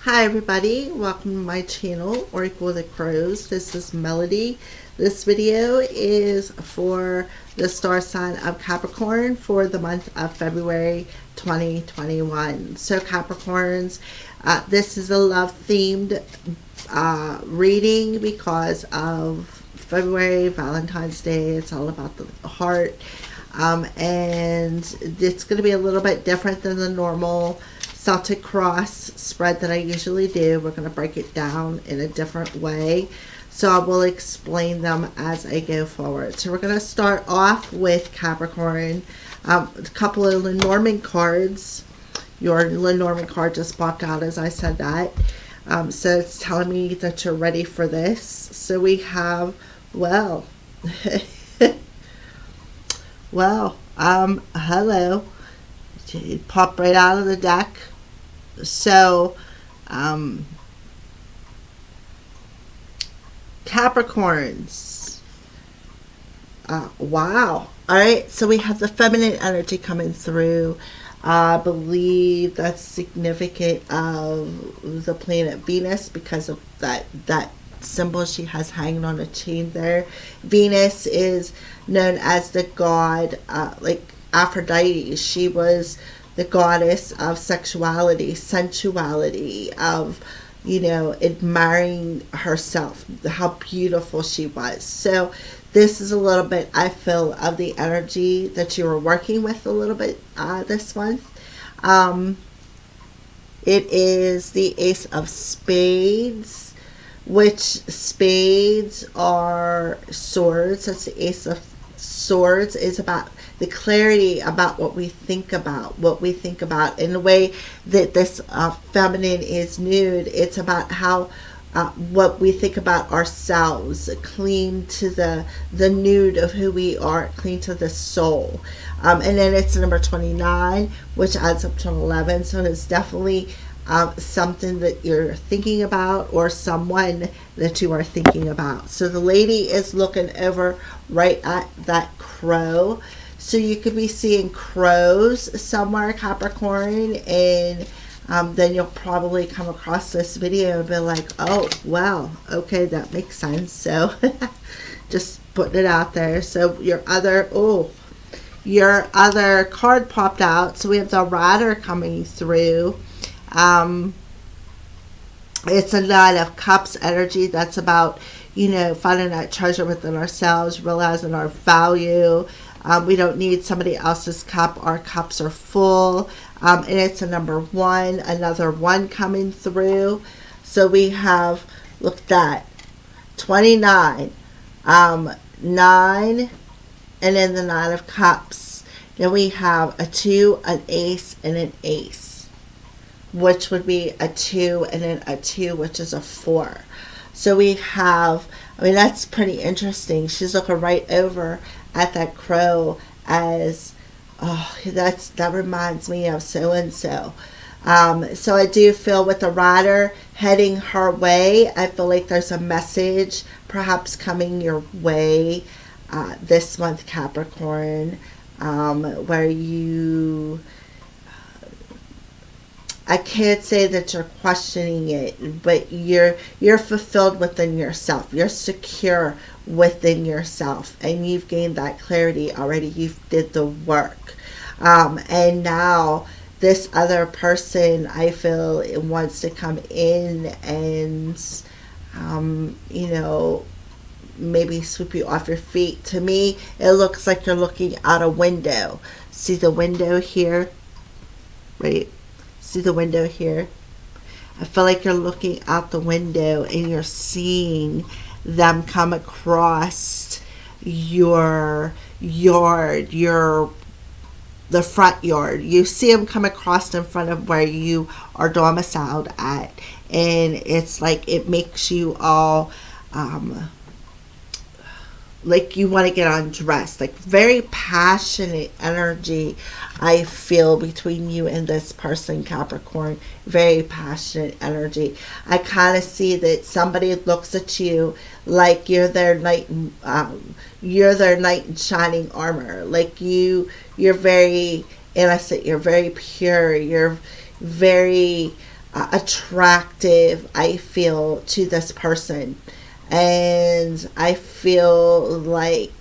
Hi everybody, welcome to my channel, Oracle of the Crows. This is Melody. This video is for the star sign of Capricorn for the month of February 2021. So Capricorns, this is a love themed reading because of February, Valentine's Day. It's all about the heart. And it's going to be a little bit different than the normal Celtic cross spread that I usually do. We're going to break it down in a different way. So I will explain them as I go forward. So we're going to start off with Capricorn. A couple of Lenormand cards. Your Lenormand card just popped out as I said that. So it's telling me that you're ready for this. So we have, well, hello. It popped right out of the deck. So, Capricorns. Wow. All right. So we have the feminine energy coming through. I believe that's significant of the planet Venus because of that symbol she has hanging on a chain there. Venus is known as the god, like Aphrodite. She was the goddess of sexuality, sensuality, of, admiring herself, how beautiful she was. So this is a little bit, I feel, of the energy that you were working with a little bit this month. It is the Ace of Spades, which spades are swords. That's the Ace of Swords, is about the clarity about what we think about, in the way that this feminine is nude. It's about how what we think about ourselves, clean to the nude of who we are, clean to the soul. And then it's number 29, which adds up to 11. So it's definitely something that you're thinking about, or someone that you are thinking about. So the lady is looking over right at that crow. So you could be seeing crows somewhere, Capricorn, and then you'll probably come across this video and be like, oh, well, okay, that makes sense. So just putting it out there. So your other card popped out. So we have the Rider coming through. It's a Knight of Cups energy. That's about, finding that treasure within ourselves, realizing our value. We don't need somebody else's cup. Our cups are full. And it's a number 1, another 1 coming through. So we have, look at that, 29, 9, and then the 9 of Cups. Then we have a 2, an Ace, and an Ace, which would be a 2, and then a 2, which is a 4. So we have, that's pretty interesting. She's looking right over at that crow as, that reminds me of so-and-so. So I do feel with the Rider heading her way, I feel like there's a message perhaps coming your way this month, Capricorn, where you... I can't say that you're questioning it, but you're fulfilled within yourself. You're secure within yourself, and you've gained that clarity already. You've did the work, and now this other person, I feel, it wants to come in and maybe sweep you off your feet. To me, it looks like you're looking out a window. See the window here, right? See the window here? I feel like you're looking out the window and you're seeing them come across your yard, the front yard. You see them come across in front of where you are domiciled at, and it's like it makes you all like you want to get undressed, like very passionate energy I feel between you and this person, Capricorn. Very passionate energy. I kind of see that somebody looks at you like you're their knight in shining armor. Like you're very innocent, you're very pure, you're very attractive, I feel, to this person. And I feel like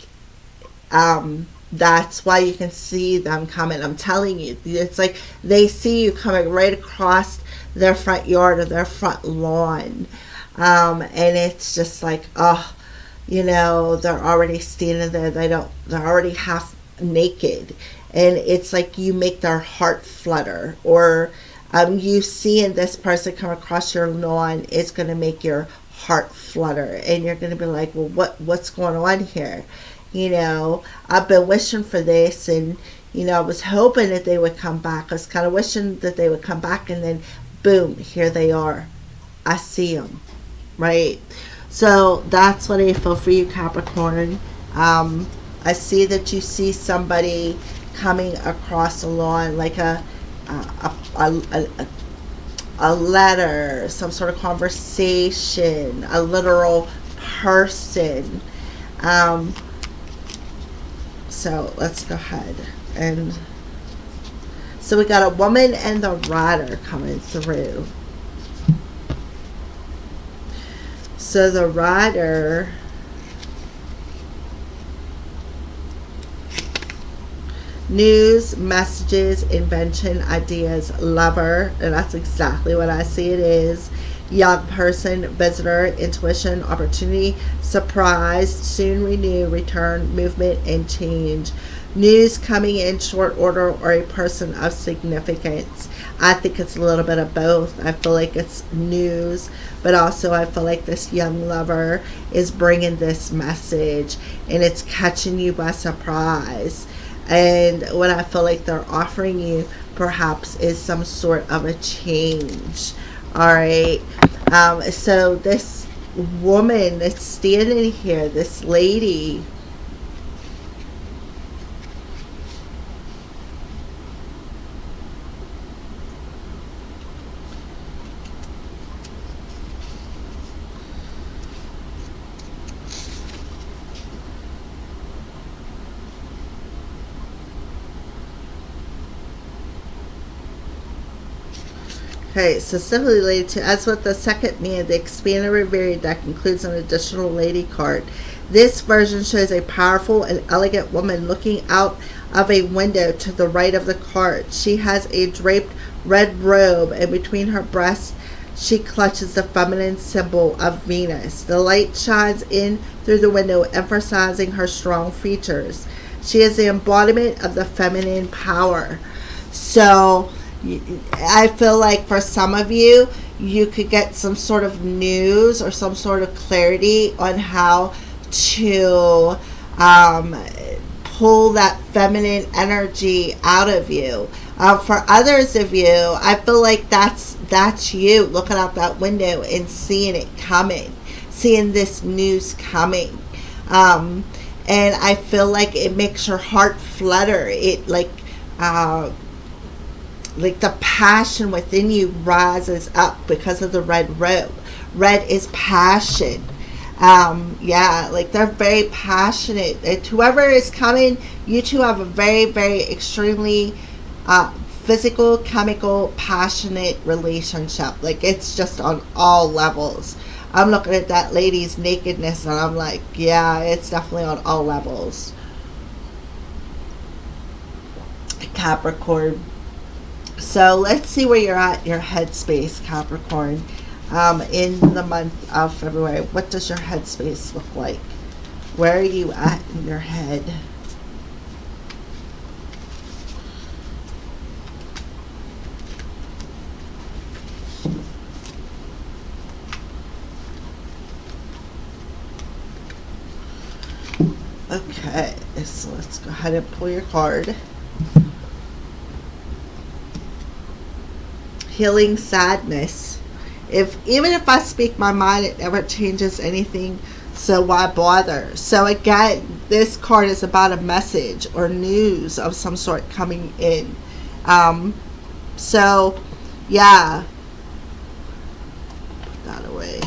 that's why you can see them coming. I'm telling you, it's like they see you coming right across their front yard or their front lawn. And it's just like, oh, they're already standing there. They're already half naked. And it's like you make their heart flutter. Or you seeing this person come across your lawn is going to make your heart flutter. And you're going to be like, well, what's going on here? I've been wishing for this, and I was hoping that they would come back. I was kind of wishing that they would come back, and then boom, here they are. I see them, right? So that's what I feel for you, Capricorn. I see that you see somebody coming across the lawn, like a letter, some sort of conversation, a literal person. So let's go ahead. And so we got a woman and the rider coming through. So the rider, news, messages, invention, ideas, lover, and that's exactly what I see it is. Young person, visitor, intuition, opportunity, surprise, soon renew, return, movement, and change. News coming in short order, or a person of significance. I think it's a little bit of both. I feel like it's news, but also I feel like this young lover is bringing this message, and it's catching you by surprise. And what I feel like they're offering you perhaps is some sort of a change. All right. So this woman that's standing here, this lady, okay, so simply related to, as with the second man, the expanded Revere deck includes an additional lady card. This version shows a powerful and elegant woman looking out of a window to the right of the card. She has a draped red robe, and between her breasts she clutches the feminine symbol of Venus. The light shines in through the window, emphasizing her strong features. She is the embodiment of the feminine power. So I feel like for some of you, you could get some sort of news or some sort of clarity on how to pull that feminine energy out of you. For others of you, I feel like that's you looking out that window and seeing it coming, seeing this news coming. And I feel like it makes your heart flutter. It like the passion within you rises up because of the red robe. Red is passion. Like they're very passionate. And whoever is coming, you two have a very, very extremely physical, chemical, passionate relationship. Like it's just on all levels. I'm looking at that lady's nakedness and I'm like, yeah, it's definitely on all levels. Capricorn. So let's see where you're at, your headspace, Capricorn, in the month of February. What does your headspace look like? Where are you at in your head? Okay, so let's go ahead and pull your card. Healing sadness. Even if I speak my mind, it never changes anything, so why bother? So again, this card is about a message or news of some sort coming in. So yeah, put that away.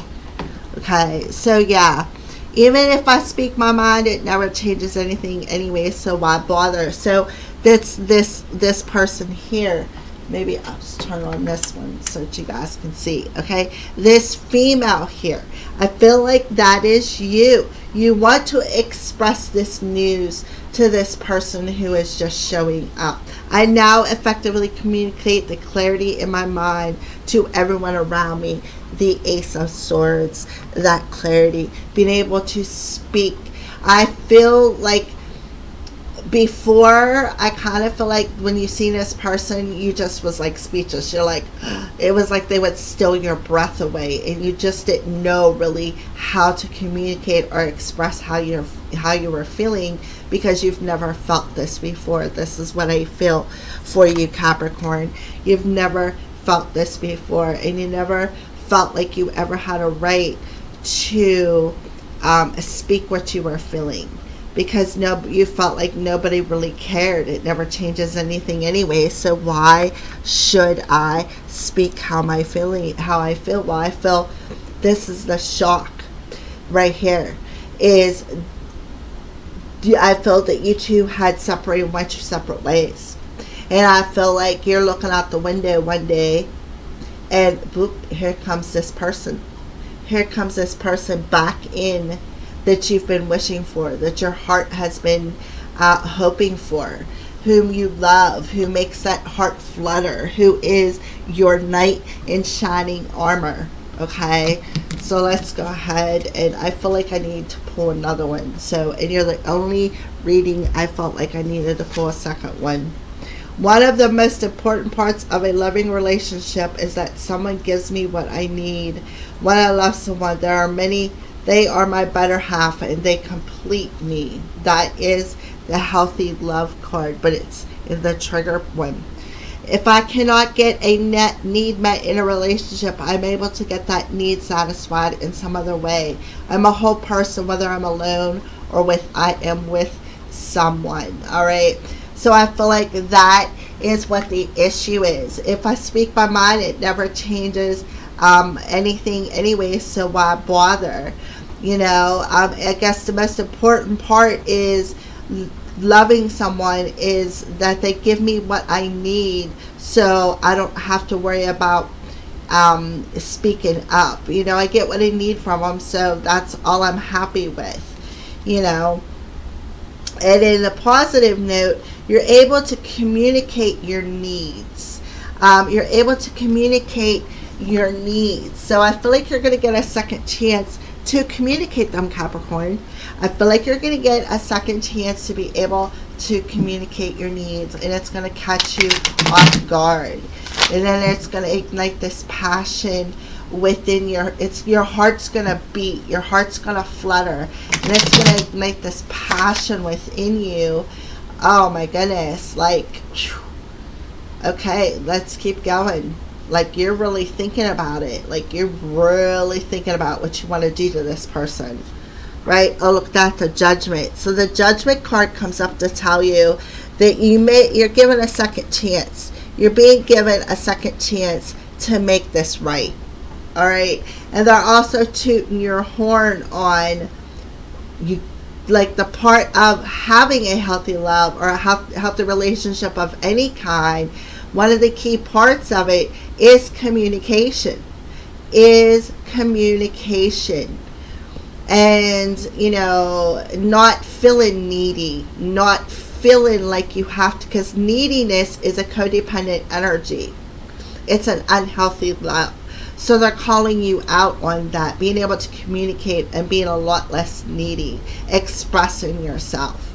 Okay, so yeah, even if I speak my mind, it never changes anything anyway, so why bother? So this person here Maybe I'll just turn on this one so that you guys can see. Okay, this female here, I feel like that is you. You want to express this news to this person who is just showing up. I now effectively communicate the clarity in my mind to everyone around me. The Ace of Swords, that clarity, being able to speak. I feel like before, I kind of feel like when you see this person, you just was like speechless. You're like, it was like they would steal your breath away, and you just didn't know really how to communicate or express how you were feeling, because you've never felt this before. This is what I feel for you, Capricorn. You've never felt this before, and you never felt like you ever had a right to speak what you were feeling, because you felt like nobody really cared. It never changes anything anyway, so why should I speak how I feel? Well, I feel this is the shock right here, is I feel that you two had separated, went your separate ways, and I feel like you're looking out the window one day, and boop, here comes this person. Here comes this person back in, that you've been wishing for, that your heart has been hoping for, whom you love, who makes that heart flutter, who is your knight in shining armor. Okay, so let's go ahead, and I feel like I need to pull another one. So, and you're the only reading I felt like I needed to pull a second one. One of the most important parts of a loving relationship is that someone gives me what I need. When I love someone, there are many. They are my better half, and they complete me. That is the healthy love card, but it's the trigger one. If I cannot get a need met in a relationship, I'm able to get that need satisfied in some other way. I'm a whole person, whether I'm alone or I am with someone. All right. So I feel like that is what the issue is. If I speak my mind, it never changes anything anyway, so why bother? I guess the most important part is loving someone is that they give me what I need, so I don't have to worry about speaking up. I get what I need from them, so that's all I'm happy with. And in a positive note, you're able to communicate your needs. You're able to communicate your needs. So I feel like you're going to get a second chance to communicate them, Capricorn. I feel like you're going to get a second chance to be able to communicate your needs, and it's going to catch you off guard. And then it's going to ignite this passion within your heart's going to beat, your heart's going to flutter, and it's going to ignite this passion within you. Oh my goodness, like, okay, let's keep going. Like, you're really thinking about it. Like, you're really thinking about what you want to do to this person, right? Oh, look, that's the Judgment. So the Judgment card comes up to tell you that you're given a second chance. You're being given a second chance to make this right. All right, and they're also tooting your horn on you, like the part of having a healthy love or a healthy relationship of any kind. One of the key parts of it is communication. And not feeling needy, not feeling like you have to, because neediness is a codependent energy. It's an unhealthy love. So they're calling you out on that, being able to communicate and being a lot less needy, expressing yourself.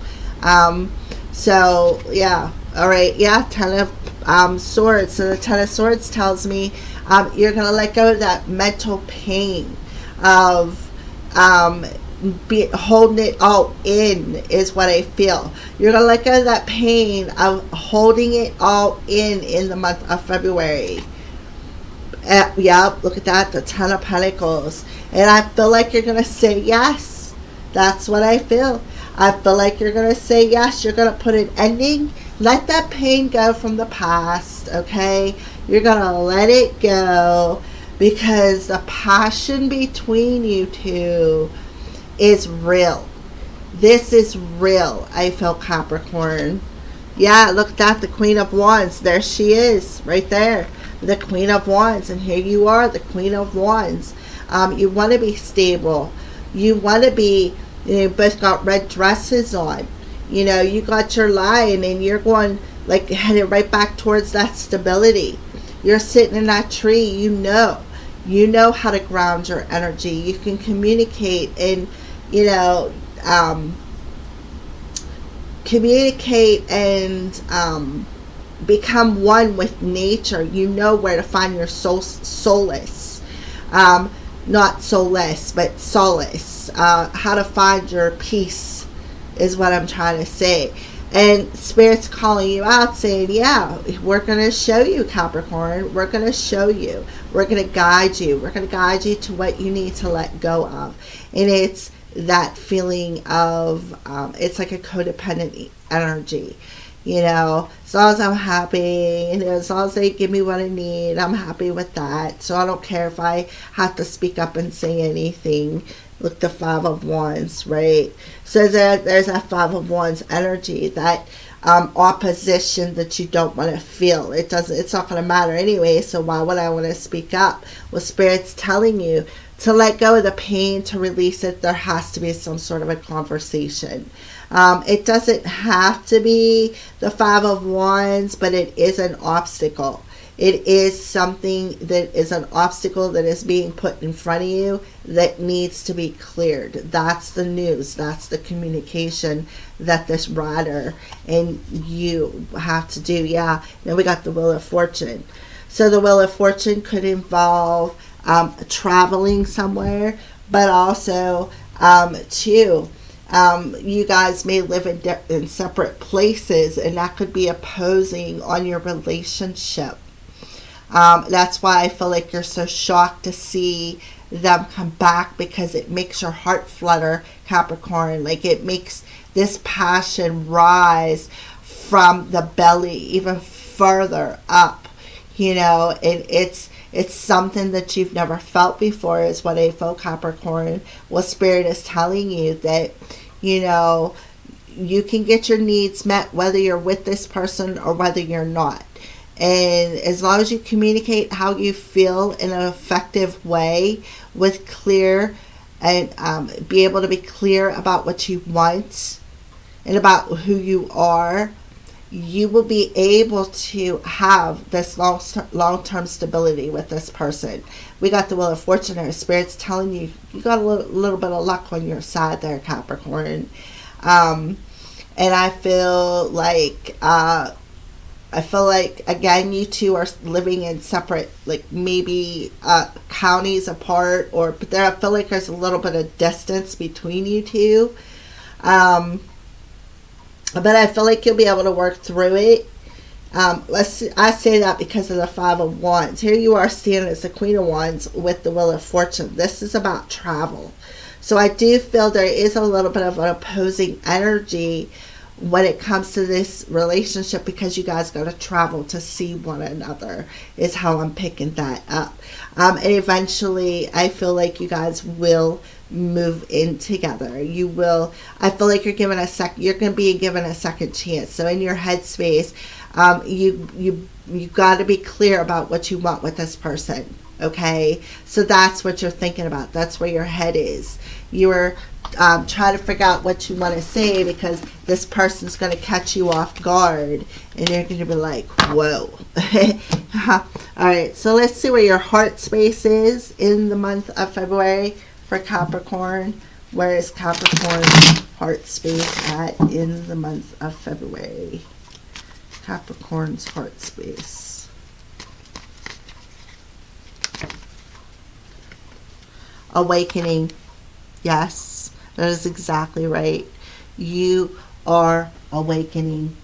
So yeah, all right, yeah, Ten of Swords. So the Ten of Swords tells me you're gonna let go of that mental pain of holding it all in, is what I feel. You're gonna let go of that pain of holding it all in the month of February. Yep, look at that, the Ten of Pentacles. And I feel like you're going to say yes. That's what I feel. I feel like you're going to say yes. You're going to put an ending. Let that pain go from the past, okay? You're going to let it go, because the passion between you two is real. This is real, I feel, Capricorn. Yeah, look at that, the Queen of Wands. There she is, right there. The Queen of Wands. And here you are, the Queen of Wands. You want to be stable. You want to be, you both got red dresses on. You got your lion and you're going, like, headed right back towards that stability. You're sitting in that tree, You know how to ground your energy. You can communicate and, you know, um, communicate and become one with nature. You know where to find your solace. Not solace, but solace. How to find your peace is what I'm trying to say. And Spirit's calling you out saying, yeah, we're going to show you, Capricorn. We're going to show you. We're going to guide you. We're going to guide you to what you need to let go of. And it's that feeling of, it's like a codependent energy. As long as I'm happy, as long as they give me what I need, I'm happy with that. So I don't care if I have to speak up and say anything. Look, the Five of Wands, right? So there's that Five of Wands energy, that opposition that you don't want to feel. It's not going to matter anyway, so why would I want to speak up? Well, Spirit's telling you to let go of the pain, to release it. There has to be some sort of a conversation. It doesn't have to be the Five of Wands, but it is an obstacle. It is something that is an obstacle that is being put in front of you that needs to be cleared. That's the news. That's the communication that this rider and you have to do. Yeah. Then we got the Wheel of Fortune. So the Wheel of Fortune could involve traveling somewhere, but also too, you guys may live in separate places, and that could be opposing on your relationship. That's why I feel like you're so shocked to see them come back, because it makes your heart flutter, Capricorn. Like, it makes this passion rise from the belly even further up, and it's something that you've never felt before, is what I feel, Capricorn. Well, Spirit is telling you that, you can get your needs met whether you're with this person or whether you're not. And as long as you communicate how you feel in an effective way, with clear, and be able to be clear about what you want and about who you are, you will be able to have this long-term stability with this person. We got the Wheel of Fortune. Our Spirit's telling you, you got a little bit of luck on your side there, Capricorn. And I feel like, again, you two are living in separate, like, maybe counties apart, but there, I feel like there's a little bit of distance between you two. But I feel like you'll be able to work through it. I say that because of the Five of Wands. Here you are standing as the Queen of Wands with the Wheel of Fortune. This is about travel. So I do feel there is a little bit of an opposing energy when it comes to this relationship, because you guys got to travel to see one another, is how I'm picking that up. And eventually I feel like you guys will move in together. I feel like you're going to be given a second chance. So in your headspace, you got to be clear about what you want with this person. Okay, so that's what you're thinking about. That's where your head is. You're trying to figure out what you want to say, because this person's going to catch you off guard and you're going to be like, whoa. All right, so let's see where your heart space is in the month of February for Capricorn. Where is Capricorn's heart space at in the month of February? Capricorn's heart space. Awakening. Yes, that is exactly right. You are awakening.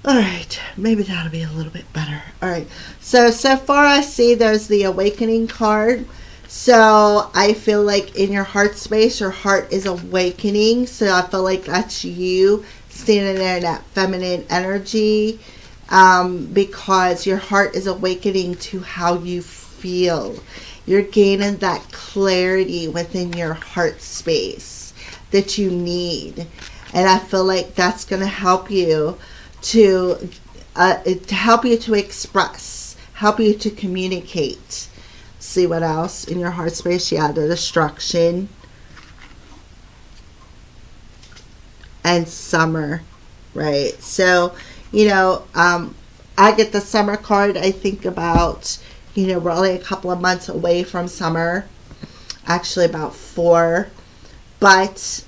All right, maybe that'll be a little bit better. All right, so far I see there's the awakening card. So I feel like in your heart space, your heart is awakening. So I feel like that's you standing there in that feminine energy, because your heart is awakening to how you feel. You're gaining that clarity within your heart space that you need. And I feel like that's going to help you to help you to express, help you to communicate. See what else in your heart space? Yeah, the destruction and summer, right? So, I get the summer card. I think about, we're only a couple of months away from summer, actually about 4. But,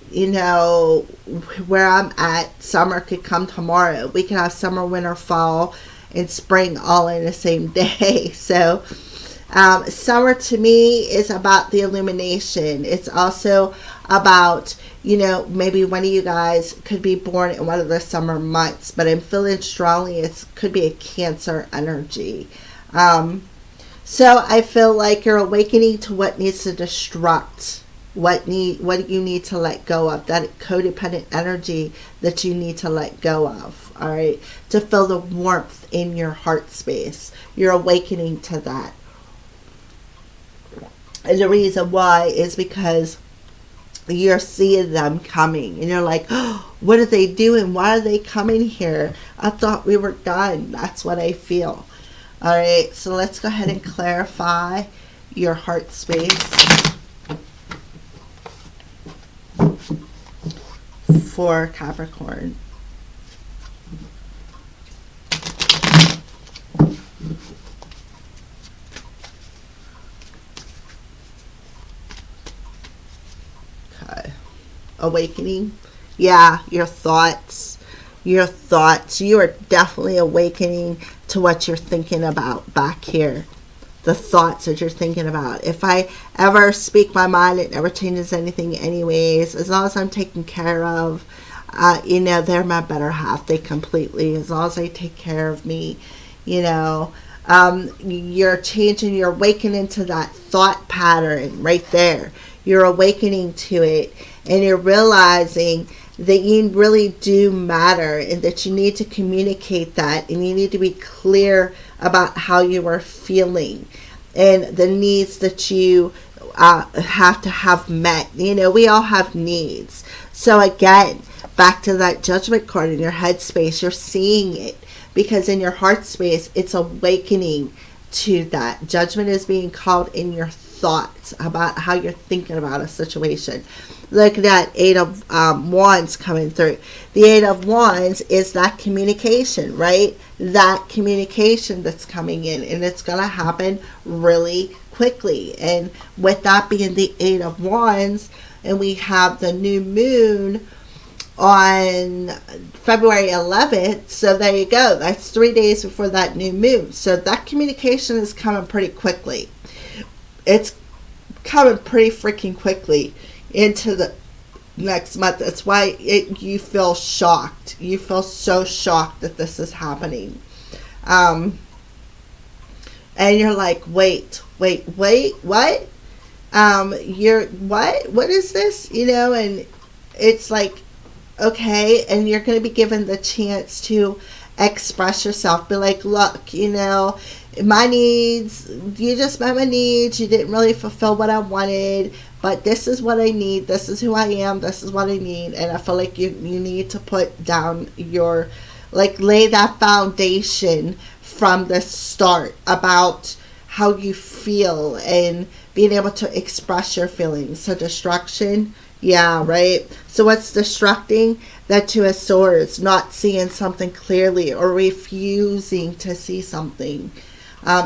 where I'm at, summer could come tomorrow. We could have summer, winter, fall, and spring all in the same day. So, summer to me is about the illumination. It's also about, maybe one of you guys could be born in one of the summer months, but I'm feeling strongly it could be a Cancer energy. So I feel like you're awakening to what needs to destruct. What you need to let go of, that codependent energy that you need to let go of, all right, to feel the warmth in your heart space. You're awakening to that. And the reason why is because you're seeing them coming and you're like, oh, what are they doing? Why are they coming here? I thought we were done. That's what I feel. All right, so let's go ahead and clarify your heart space for Capricorn. Okay. Awakening. Yeah, your thoughts. You are definitely awakening to what you're thinking about back here. The thoughts that you're thinking about. If I ever speak my mind, it never changes anything anyways. As long as I'm taken care of, they're my better half. They completely, as long as they take care of me, you're changing, you're awakening to that thought pattern right there. You're awakening to it, and you're realizing that you really do matter and that you need to communicate that, and you need to be clear about how you are feeling and the needs that you have to have met. We all have needs. So again, back to that Judgment card in your head space, you're seeing it because in your heart space, it's awakening to that. Judgment is being called in your thoughts about how you're thinking about a situation. Look at that 8 of Wands coming through. The 8 of Wands is that communication, right? That communication that's coming in, and it's going to happen really quickly. And with that being the 8 of Wands, and we have the new moon on February 11th, so there you go. That's 3 days before that new moon. So that communication is coming pretty quickly. It's coming pretty freaking quickly into the next month. That's why you feel shocked. You feel so shocked that this is happening. And you're like, wait, what? You're what is this? And it's like, okay, and you're going to be given the chance to express yourself. Be like, look, my needs, you just met my needs. You didn't really fulfill what I wanted, but this is what I need. This is who I am. This is what I need. And I feel like you need to put down lay that foundation from the start about how you feel and being able to express your feelings. So destruction, yeah, right? So what's destructing? That 2 of Swords, not seeing something clearly or refusing to see something.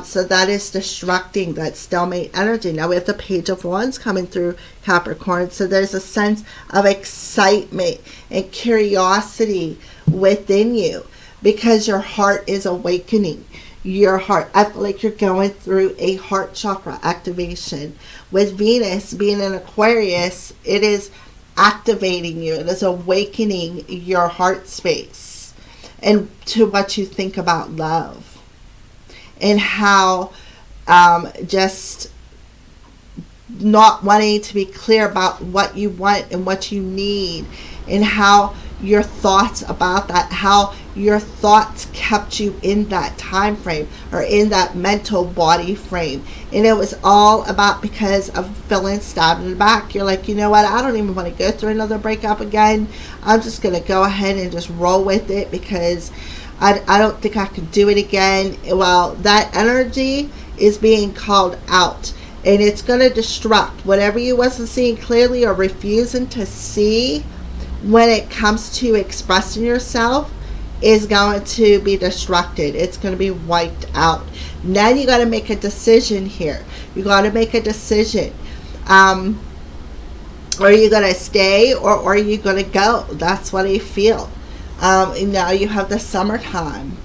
So that is destructing that stalemate energy. Now we have the Page of Wands coming through Capricorn. So there's a sense of excitement and curiosity within you because your heart is awakening. Your heart, I feel like you're going through a heart chakra activation. With Venus being in Aquarius, it is activating you. It is awakening your heart space and to what you think about love. And how just not wanting to be clear about what you want and what you need, and how your thoughts about that, how your thoughts kept you in that time frame or in that mental body frame. And it was all about because of feeling stabbed in the back. You're like, you know what, I don't even want to go through another breakup again. I'm just going to go ahead and just roll with it because I don't think I can do it again. Well, that energy is being called out, and it's going to destruct whatever you wasn't seeing clearly or refusing to see when it comes to expressing yourself is going to be destructed. It's going to be wiped out. Now you got to make a decision here. You got to make a decision. Are you going to stay or are you going to go? That's what I feel. Now you have the summertime.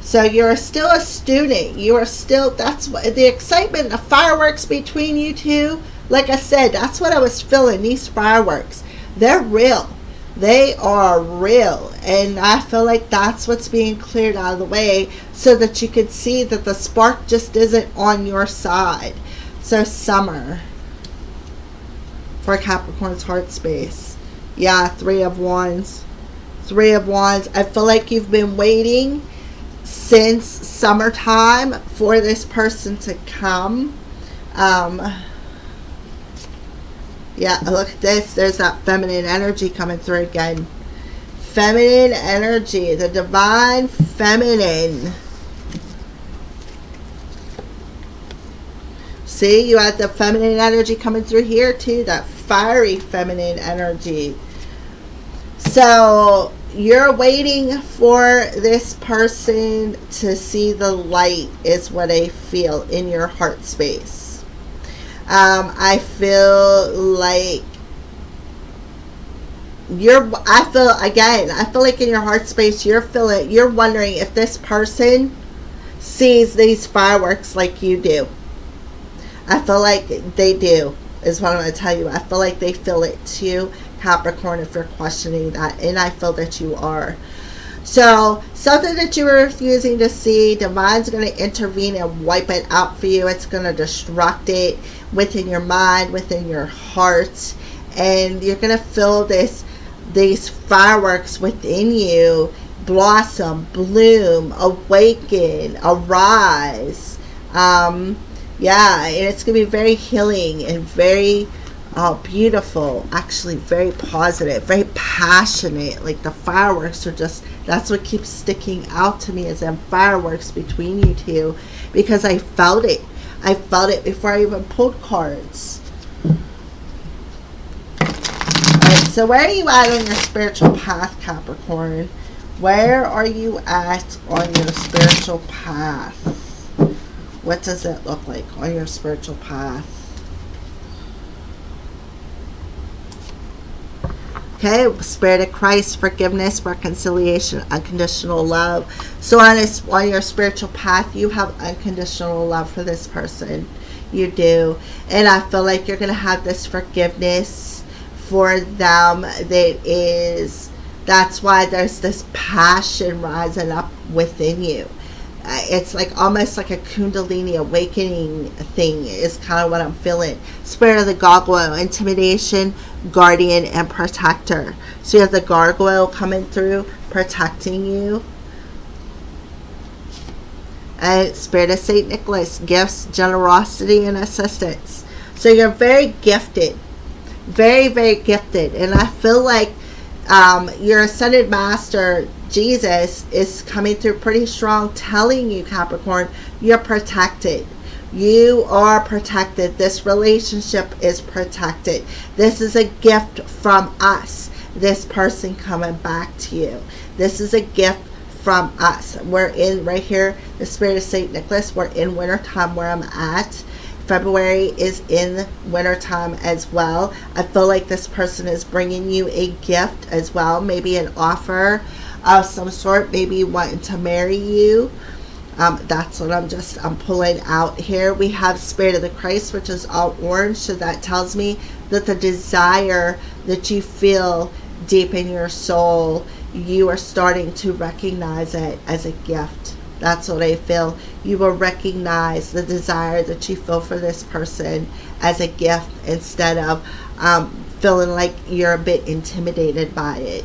So you're still a student. You are still, that's what the excitement, the fireworks between you two. Like I said, that's what I was feeling. These fireworks, they're real. They are real. And I feel like that's what's being cleared out of the way so that you could see that the spark just isn't on your side. So summer for Capricorn's heart space. Yeah, 3 of Wands. 3 of Wands. I feel like you've been waiting since summertime for this person to come. Yeah, look at this. There's that feminine energy coming through again. Feminine energy. The divine feminine. See, you had the feminine energy coming through here too. That fiery feminine energy. So you're waiting for this person to see the light is what I feel in your heart space. I feel like I feel like in your heart space, you're wondering if this person sees these fireworks like you do. I feel like they do, is what I'm going to tell you. I feel like they feel it too, Capricorn, if you're questioning that. And I feel that you are. So something that you were refusing to see, Divine's going to intervene and wipe it out for you. It's going to destruct it within your mind, within your heart. And you're going to feel these fireworks within you blossom, bloom, awaken, arise. Yeah, and it's going to be very healing and very beautiful, actually very positive, very passionate. Like the fireworks are just, that's what keeps sticking out to me, is them fireworks between you two, because I felt it. I felt it before I even pulled cards. Alright, so where are you at on your spiritual path, Capricorn? Where are you at on your spiritual path? What does it look like on your spiritual path? Okay, Spirit of Christ, forgiveness, reconciliation, unconditional love. So on your spiritual path, you have unconditional love for this person. You do. And I feel like you're going to have this forgiveness for them. That's why there's this passion rising up within you. It's like almost like a Kundalini awakening thing is kind of what I'm feeling. Spirit of the gargoyle, intimidation, guardian, and protector. So you have the gargoyle coming through, protecting you. And Spirit of St. Nicholas, gifts, generosity, and assistance. So you're very gifted. Very, very gifted. And I feel like your ascended master, Jesus, is coming through pretty strong, telling you, Capricorn, you're protected. You are protected. This relationship is protected. This is a gift from us. This person coming back to you. This is a gift from us. We're in right here, the Spirit of St. Nicholas. We're in wintertime where I'm at. February is in wintertime as well. I feel like this person is bringing you a gift as well. Maybe an offer of some sort. Maybe wanting to marry you. That's what I'm pulling out here. We have Spirit of the Christ, which is all orange. So that tells me that the desire that you feel deep in your soul, you are starting to recognize it as a gift. That's what I feel. You will recognize the desire that you feel for this person as a gift instead of feeling like you're a bit intimidated by it.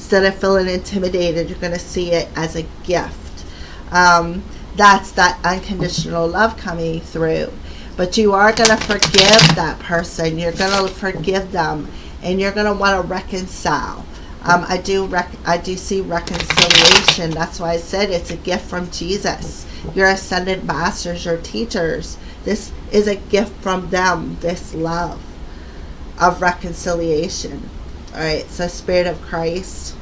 Instead of feeling intimidated, you're going to see it as a gift. That's that unconditional love coming through. But you are going to forgive that person. You're going to forgive them, and you're going to want to reconcile. I do see reconciliation. That's why I said it's a gift from Jesus. Your ascended masters, your teachers. This is a gift from them, this love of reconciliation. All right, so Spirit of Christ.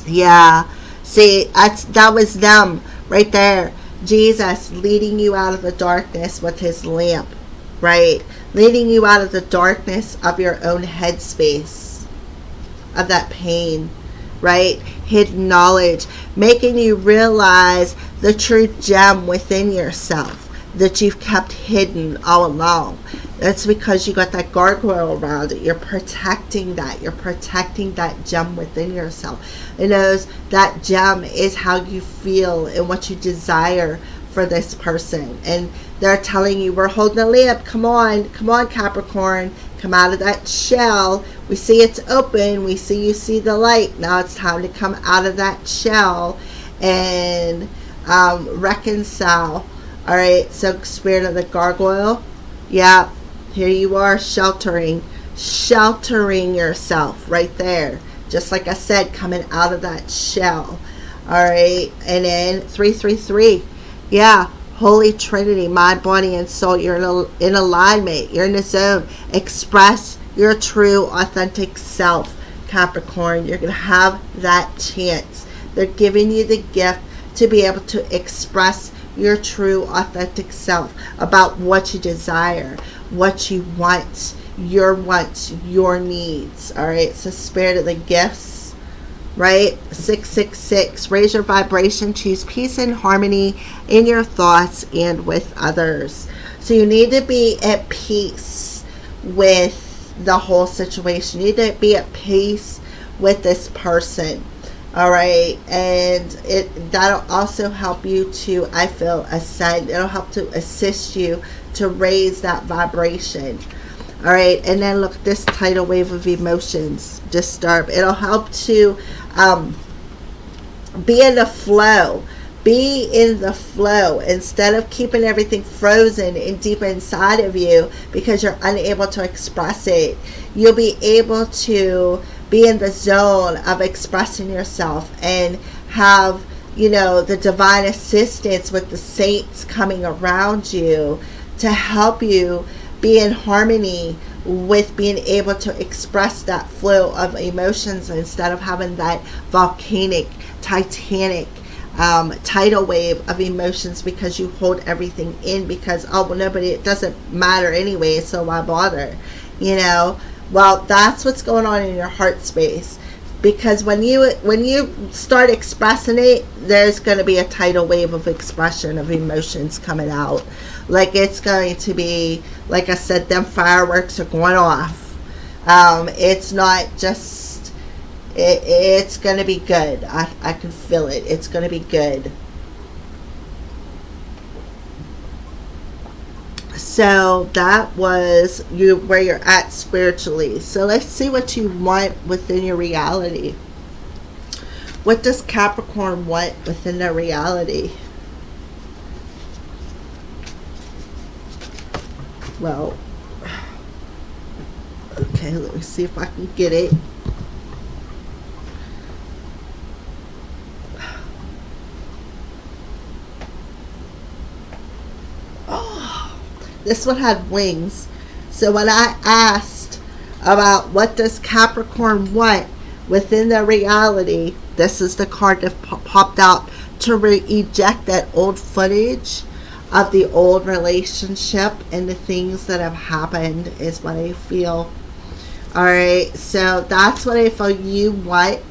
Yeah, see, that was them right there. Jesus leading you out of the darkness with his lamp, right? Leading you out of the darkness of your own headspace, of that pain, right? Hidden knowledge, making you realize the true gem within yourself that you've kept hidden all along. That's because you got that gargoyle around it. You're protecting that. You're protecting that gem within yourself. It knows that gem is how you feel and what you desire for this person. And they're telling you, we're holding a lamp. Come on, Capricorn. Come out of that shell. We see it's open. We see you see the light. Now it's time to come out of that shell and reconcile. All right, so Spirit of the Gargoyle. Yeah, here you are sheltering yourself right there. Just like I said, coming out of that shell. All right, and then 333. Yeah, Holy Trinity, mind, body, and soul. You're in alignment. You're in the zone. Express your true, authentic self, Capricorn. You're going to have that chance. They're giving you the gift to be able to express your true, authentic self about what you desire, what you want, your wants, your needs. All right, so Spirit of the Gifts, right? 666. Raise your vibration. Choose peace and harmony in your thoughts and with others. So you need to be at peace with the whole situation. You need to be at peace with this person. All right, and that'll also help you to, I feel, ascend. It'll help to assist you to raise that vibration. All right, and then look, this tidal wave of emotions, disturb. It'll help to be in the flow. Be in the flow instead of keeping everything frozen and deep inside of you because you're unable to express it. You'll be able to be in the zone of expressing yourself and have, the divine assistance with the saints coming around you to help you be in harmony with being able to express that flow of emotions instead of having that volcanic, titanic tidal wave of emotions because you hold everything in because, it doesn't matter anyway, so why bother, Well, that's what's going on in your heart space, because when you start expressing it, there's going to be a tidal wave of expression of emotions coming out. Like it's going to be, like I said, them fireworks are going off. It's not just, it's going to be good. I can feel it. It's going to be good. So that was where you're at spiritually. So let's see what you want within your reality. What does Capricorn want within their reality? Well, okay, let me see if I can get it. This one had wings. So when I asked about what does Capricorn want within their reality, this is the card that popped out to eject that old footage of the old relationship and the things that have happened is what I feel. Alright, so that's what I feel you want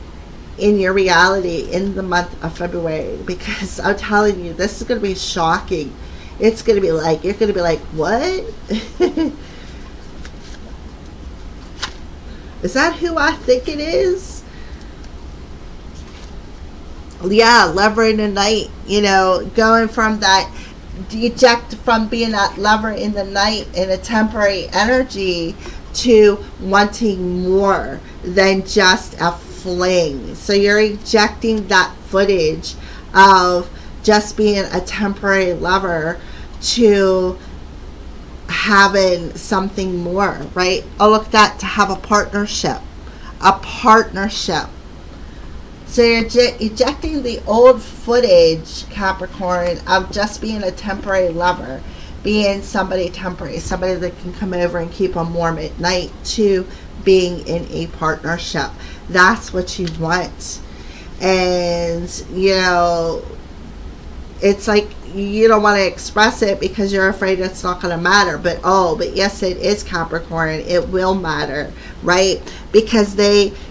in your reality in the month of February, because I'm telling you, this is going to be shocking. It's going to be like, you're going to be like, what? Is that who I think it is? Yeah, lover in the night, going from that, eject from being that lover in the night in a temporary energy to wanting more than just a fling. So you're ejecting that footage of just being a temporary lover to having something more, right? Oh, look at that, to have a partnership. A partnership. So you're ejecting the old footage, Capricorn, of just being a temporary lover, being somebody temporary, somebody that can come over and keep them warm at night, to being in a partnership. That's what you want. And, you know, it's like you don't want to express it because you're afraid it's not going to matter. But yes, it is, Capricorn. It will matter, right? Because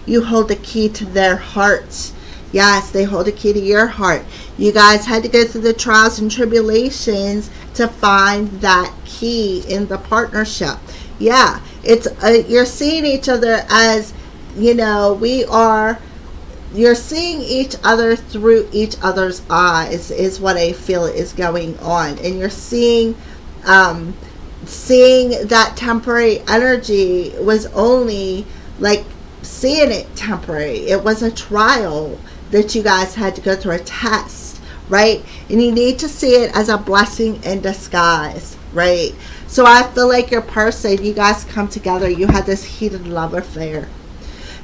you hold the key to their hearts. Yes, they hold the key to your heart. You guys had to go through the trials and tribulations to find that key in the partnership. Yeah, it's you're seeing each other as, you know, you're seeing each other through each other's eyes, is what I feel is going on. And you're seeing that temporary energy was only like seeing it temporary. It was a trial that you guys had to go through, a test, right? And you need to see it as a blessing in disguise, right? So I feel like your person, you guys come together, you had this heated love affair.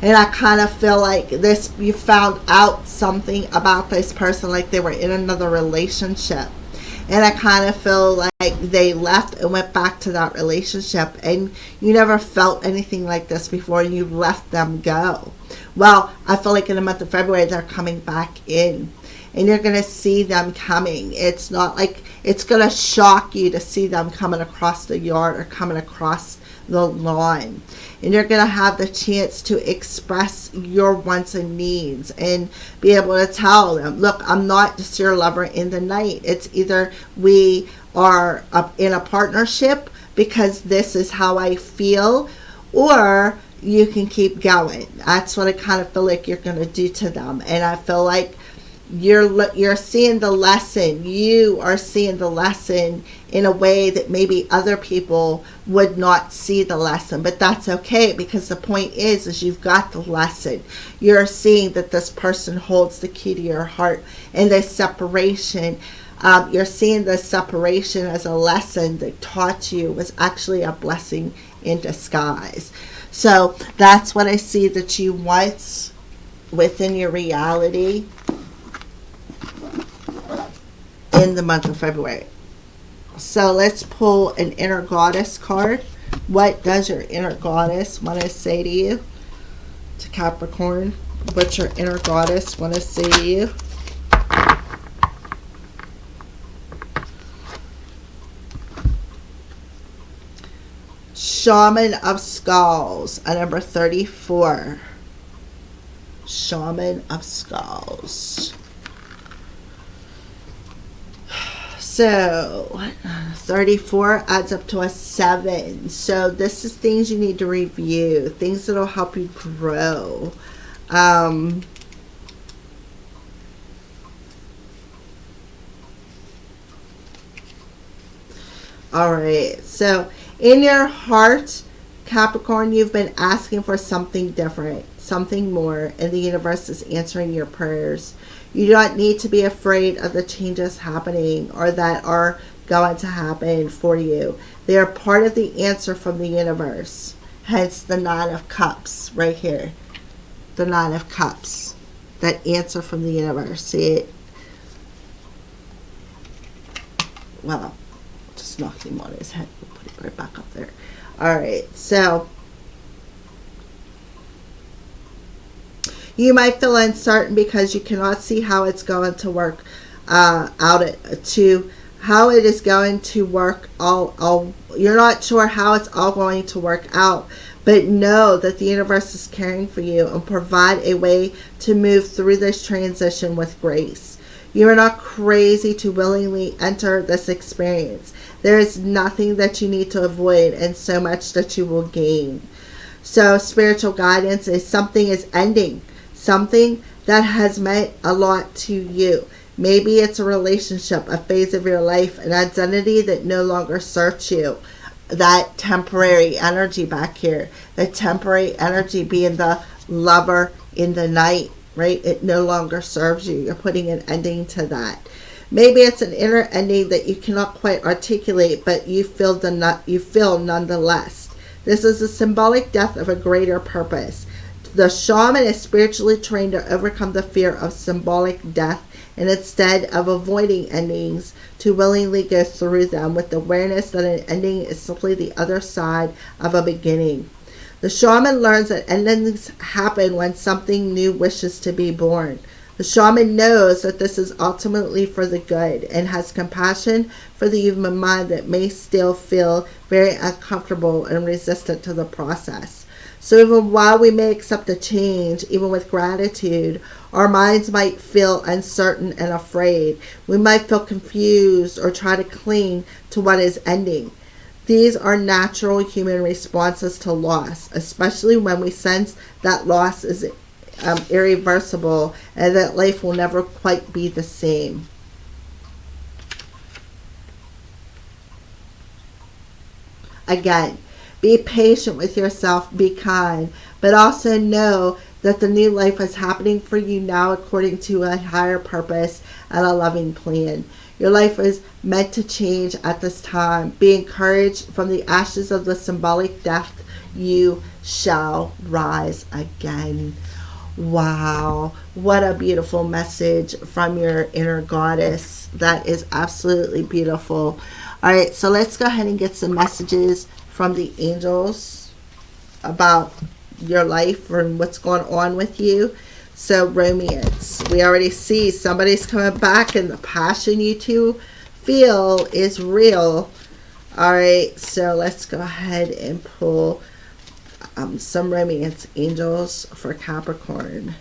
And I kind of feel like this, you found out something about this person, like they were in another relationship. And I kind of feel like they left and went back to that relationship. And you never felt anything like this before, and you let them go. Well, I feel like in the month of February, they're coming back in. And you're going to see them coming. It's not like it's going to shock you to see them coming across the yard or coming across the lawn. And you're going to have the chance to express your wants and needs and be able to tell them, look, I'm not just your lover in the night. It's either we are in a partnership because this is how I feel, or you can keep going. That's what I kind of feel like you're going to do to them. And I feel like you're seeing the lesson. You are seeing the lesson in a way that maybe other people would not see the lesson, but that's okay, because the point is you've got the lesson. You're seeing that this person holds the key to your heart, and the separation, you're seeing the separation as a lesson that taught you was actually a blessing in disguise. So that's what I see that you want within your reality in the month of February. So let's pull an inner goddess card. What does your inner goddess want to say to you? To Capricorn, what's your inner goddess want to say to you? Shaman of Skulls, a number 34. Shaman of Skulls. So 34 adds up to a 7. So this is things you need to review, things that will help you grow. All right, so in your heart, Capricorn, you've been asking for something different, something more, and the universe is answering your prayers. You don't need to be afraid of the changes happening or that are going to happen for you. They are part of the answer from the universe. Hence the 9 of Cups right here. The 9 of Cups. That answer from the universe. See it? Well, just knocked him on his head. We'll put it right back up there. Alright, so you might feel uncertain because you cannot see how it's going to work how it is going to work you're not sure how it's all going to work out, but know that the universe is caring for you and provide a way to move through this transition with grace. You are not crazy to willingly enter this experience. There is nothing that you need to avoid and so much that you will gain. So spiritual guidance is something is ending. Something that has meant a lot to you. Maybe it's a relationship, a phase of your life, an identity that no longer serves you. That temporary energy back here. The temporary energy being the lover in the night, right? It no longer serves you. You're putting an ending to that. Maybe it's an inner ending that you cannot quite articulate, but you feel nonetheless. This is a symbolic death of a greater purpose. The shaman is spiritually trained to overcome the fear of symbolic death, and instead of avoiding endings, to willingly go through them with the awareness that an ending is simply the other side of a beginning. The shaman learns that endings happen when something new wishes to be born. The shaman knows that this is ultimately for the good and has compassion for the human mind that may still feel very uncomfortable and resistant to the process. So even while we may accept the change, even with gratitude, our minds might feel uncertain and afraid. We might feel confused or try to cling to what is ending. These are natural human responses to loss, especially when we sense that loss is irreversible and that life will never quite be the same. Again, be patient with yourself, be kind, but also know that the new life is happening for you now according to a higher purpose and a loving plan. Your life is meant to change at this time. Be encouraged. From the ashes of the symbolic death, you shall rise again. Wow, what a beautiful message from your inner goddess. That is absolutely beautiful. All right, so let's go ahead and get some messages from the angels about your life and what's going on with you. So romance, we already see somebody's coming back and the passion you two feel is real. All right, so let's go ahead and pull some romance angels for Capricorn.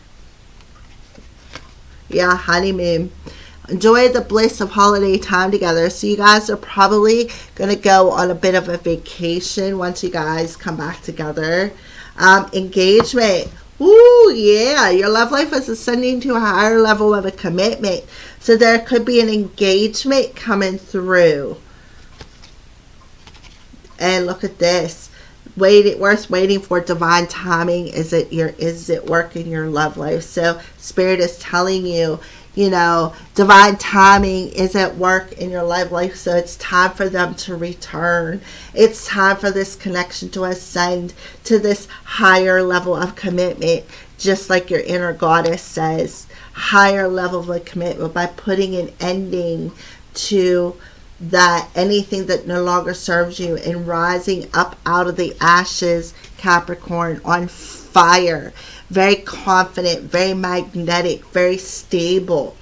Yeah, honeymoon. Enjoy the bliss of holiday time together. So you guys are probably going to go on a bit of a vacation once you guys come back together. Engagement. Ooh, yeah. Your love life is ascending to a higher level of a commitment. So there could be an engagement coming through. And look at this. Worth waiting for divine timing. Is it work in your love life? So Spirit is telling you, divine timing is at work in your love life. So it's time for them to return. It's time for this connection to ascend to this higher level of commitment. Just like your inner goddess says, higher level of commitment by putting an ending to that anything that no longer serves you and rising up out of the ashes, Capricorn, on fire, very confident, very magnetic, very stable.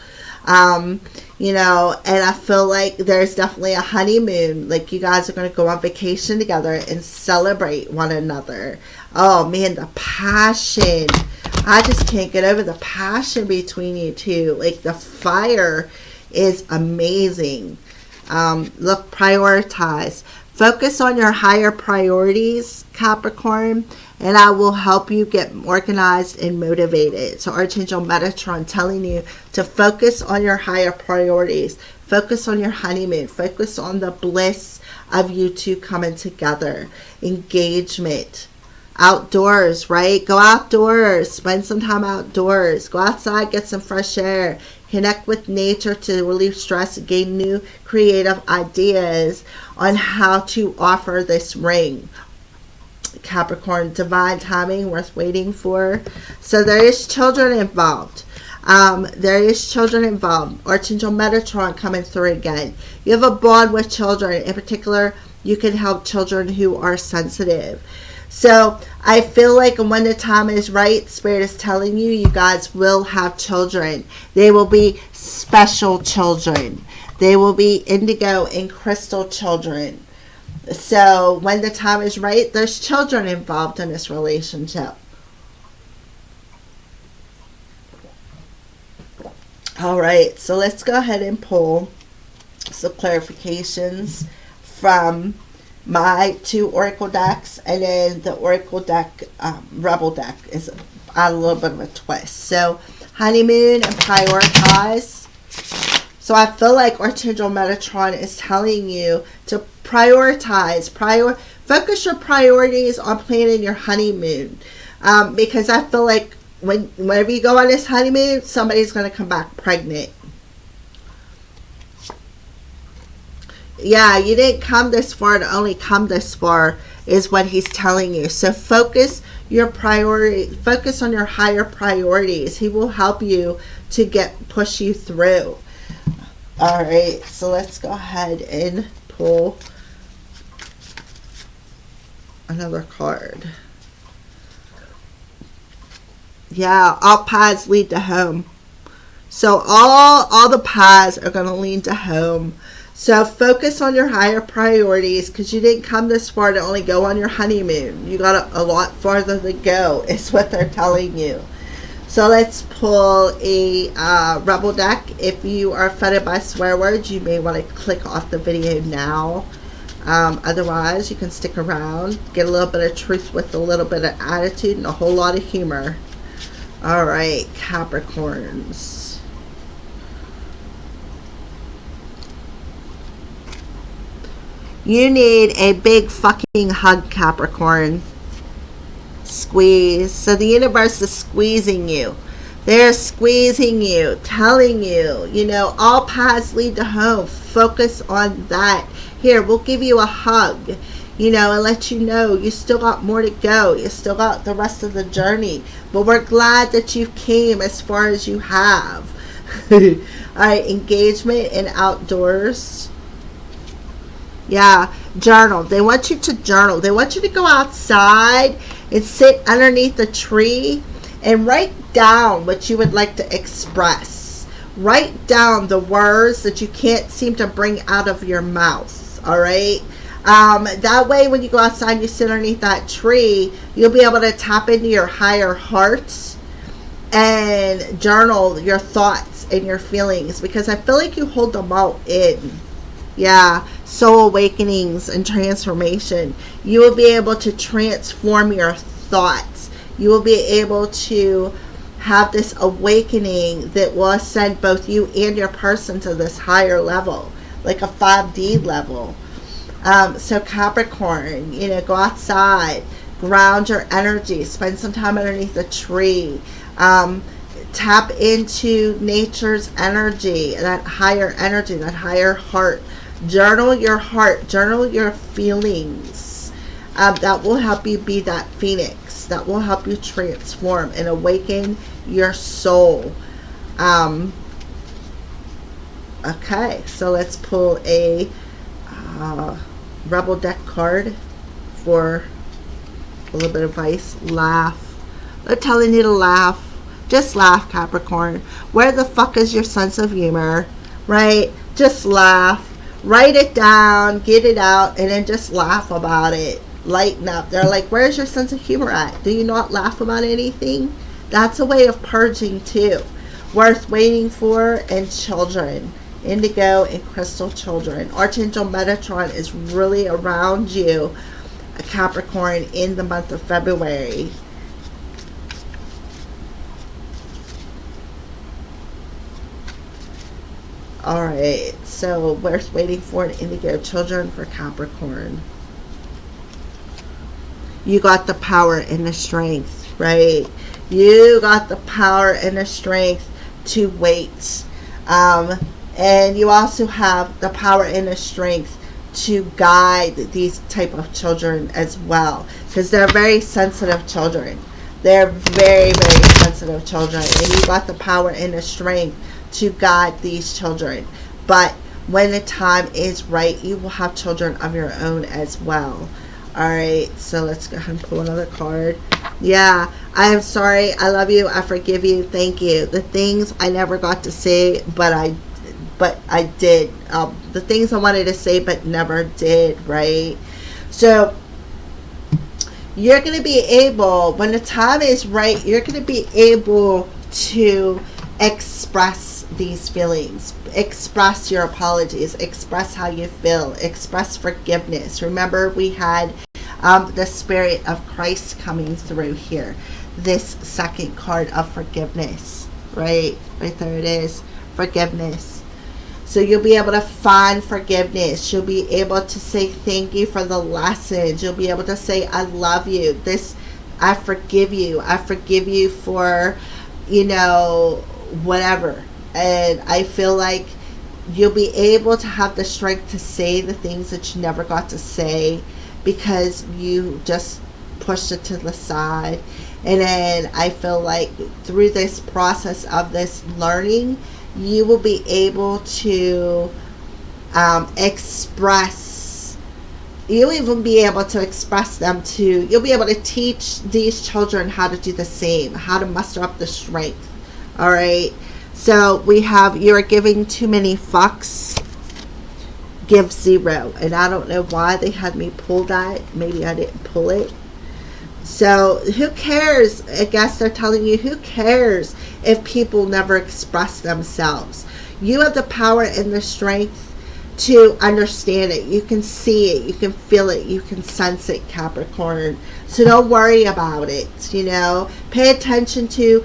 And I feel like there's definitely a honeymoon. Like you guys are going to go on vacation together and celebrate one another. Oh man, the passion. I just can't get over the passion between you two. Like the fire is amazing. Look, prioritize. Focus on your higher priorities, Capricorn, and I will help you get organized and motivated. So Archangel Metatron telling you to focus on your higher priorities. Focus on your honeymoon. Focus on the bliss of you two coming together. Engagement. Outdoors, right? Go outdoors. Spend some time outdoors. Go outside, get some fresh air. Connect with nature to relieve stress and gain new creative ideas on how to offer this ring. Capricorn, divine timing worth waiting for. So there is children involved. Archangel Metatron coming through again. You have a bond with children. In particular, you can help children who are sensitive. So I feel like when the time is right, Spirit is telling you, you guys will have children. They will be special children. They will be indigo and crystal children. So when the time is right, there's children involved in this relationship. All right, so let's go ahead and pull some clarifications from my two oracle decks, and then the oracle deck, rebel deck, is a little bit of a twist. So honeymoon and prioritize. So I feel like Archangel Metatron is telling you to prioritize, focus your priorities on planning your honeymoon, because I feel like whenever you go on this honeymoon, somebody's going to come back pregnant. Yeah, you didn't come this far to only come this far, is what he's telling you. So focus on your higher priorities. He will help you to push you through. All right, so let's go ahead and pull another card. Yeah, all paths lead to home. So all the paths are going to lead to home. So focus on your higher priorities, because you didn't come this far to only go on your honeymoon. You got a lot farther to go, is what they're telling you. So let's pull a Rebel deck. If you are offended by swear words, you may want to click off the video now. Otherwise, you can stick around, get a little bit of truth with a little bit of attitude and a whole lot of humor. All right, Capricorns. You need a big fucking hug, Capricorn. Squeeze. So the universe is squeezing you. They're squeezing you, telling you, all paths lead to home. Focus on that. Here, we'll give you a hug, and let you know you still got more to go. You still got the rest of the journey. But we're glad that you came as far as you have. All right, engagement and outdoors. Yeah, journal. They want you to journal. They want you to go outside and sit underneath a tree and write down what you would like to express. Write down the words that you can't seem to bring out of your mouth. All right? That way, when you go outside and you sit underneath that tree, you'll be able to tap into your higher heart and journal your thoughts and your feelings, because I feel like you hold them all in. Yeah, soul awakenings and transformation. You will be able to transform your thoughts. You will be able to have this awakening that will ascend both you and your person to this higher level, like a 5D level. So Capricorn, go outside, ground your energy, spend some time underneath a tree, tap into nature's energy, that higher energy, that higher heart. Journal your heart, journal your feelings. That will help you be that phoenix. That will help you transform and awaken your soul. Okay, so let's pull a Rebel deck card for a little bit of advice. Laugh. They're telling you to laugh. Just laugh, Capricorn. Where the fuck is your sense of humor? Right? Just laugh. Write it down, get it out, and then just laugh about it. Lighten up. They're like, where's your sense of humor at? Do you not laugh about anything? That's a way of purging too. Worth waiting for, and children. Indigo and crystal children. Archangel Metatron is really around you, Capricorn, in the month of February. Alright, so worth waiting for, an indigo children for Capricorn. You got the power and the strength, right? You got the power and the strength to wait. And you also have the power and the strength to guide these type of children as well, because they're very sensitive children. They're very, very sensitive children, and you got the power and the strength to guide these children. But when the time is right, you will have children of your own as well. Alright, so let's go ahead and pull another card. Yeah, I am sorry. I love you. I forgive you. Thank you. The things I never got to say, but I did. The things I wanted to say but never did, right? So you're going to be able, when the time is right, you're going to be able to express these feelings, express your apologies, express how you feel, express forgiveness. Remember, we had the Spirit of Christ coming through here. This second card of forgiveness, right there it is, forgiveness. So you'll be able to find forgiveness. You'll be able to say thank you for the lessons. You'll be able to say I love you. This I forgive you. I forgive you for, whatever. And I feel like you'll be able to have the strength to say the things that you never got to say because you just pushed it to the side. And then I feel like through this process of this learning, you will be able to express, you'll even be able to express them to, you'll be able to teach these children how to do the same, how to muster up the strength. All right. So we have, you are giving too many fucks, give 0. And I don't know why they had me pull that. Maybe I didn't pull it. So who cares? I guess they're telling you, who cares if people never express themselves? You have the power and the strength to understand it. You can see it. You can feel it. You can sense it, Capricorn. So don't worry about it. Pay attention to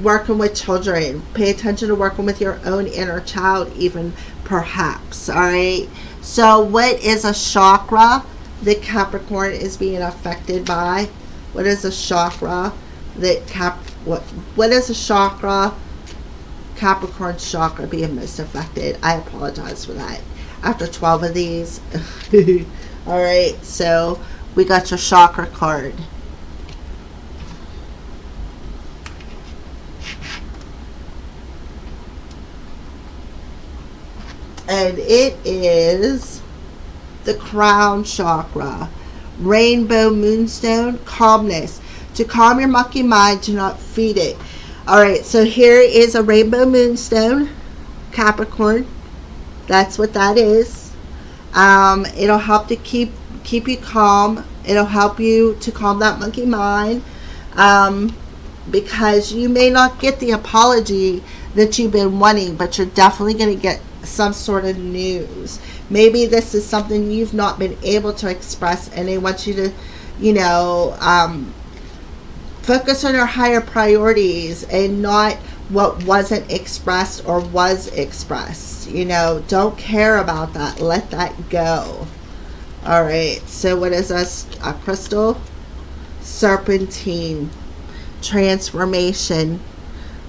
working with children. Pay attention to working with your own inner child, even perhaps. All right. So what is a chakra that Capricorn is being affected by? What is a chakra that what is a chakra? Capricorn's chakra being most affected. I apologize for that. After 12 of these. All right, so we got your chakra card. And it is the crown chakra. Rainbow moonstone, calmness. To calm your mucky mind, do not feed it. All right, so here is a rainbow moonstone, Capricorn. That's what that is. It'll help to keep you calm. It'll help you to calm that monkey mind, because you may not get the apology that you've been wanting, but you're definitely going to get some sort of news. Maybe this is something you've not been able to express, and they want you to, focus on your higher priorities and not what wasn't expressed or was expressed. Don't care about that. Let that go. All right. So what is a crystal? Serpentine. Transformation.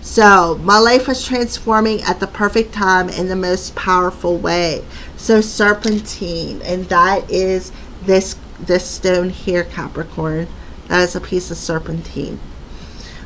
So my life is transforming at the perfect time in the most powerful way. So serpentine, and that is this stone here, Capricorn. That is a piece of serpentine.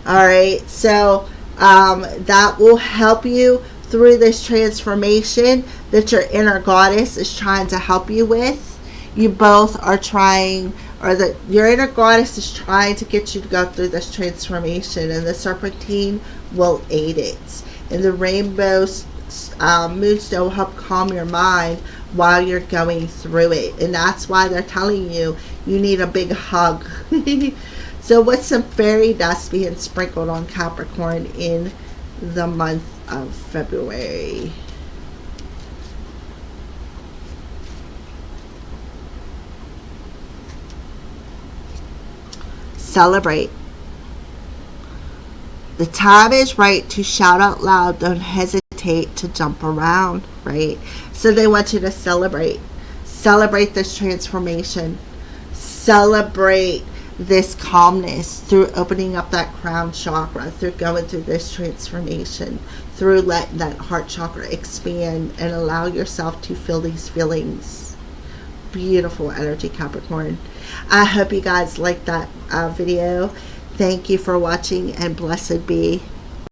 All right, so that will help you through this transformation that your inner goddess is trying to help you with. You both are trying, or your inner goddess is trying to get you to go through this transformation, and the serpentine will aid it. And the rainbow moonstone will help calm your mind while you're going through it. And that's why they're telling you need a big hug. So what's some fairy dust being sprinkled on Capricorn in the month of February? Celebrate. The time is right to shout out loud. Don't hesitate to jump around, right? So they want you to celebrate. Celebrate this transformation. Celebrate this calmness through opening up that crown chakra, through going through this transformation, through letting that heart chakra expand and allow yourself to feel these feelings. Beautiful energy, Capricorn. I hope you guys liked that video. Thank you for watching, and blessed be.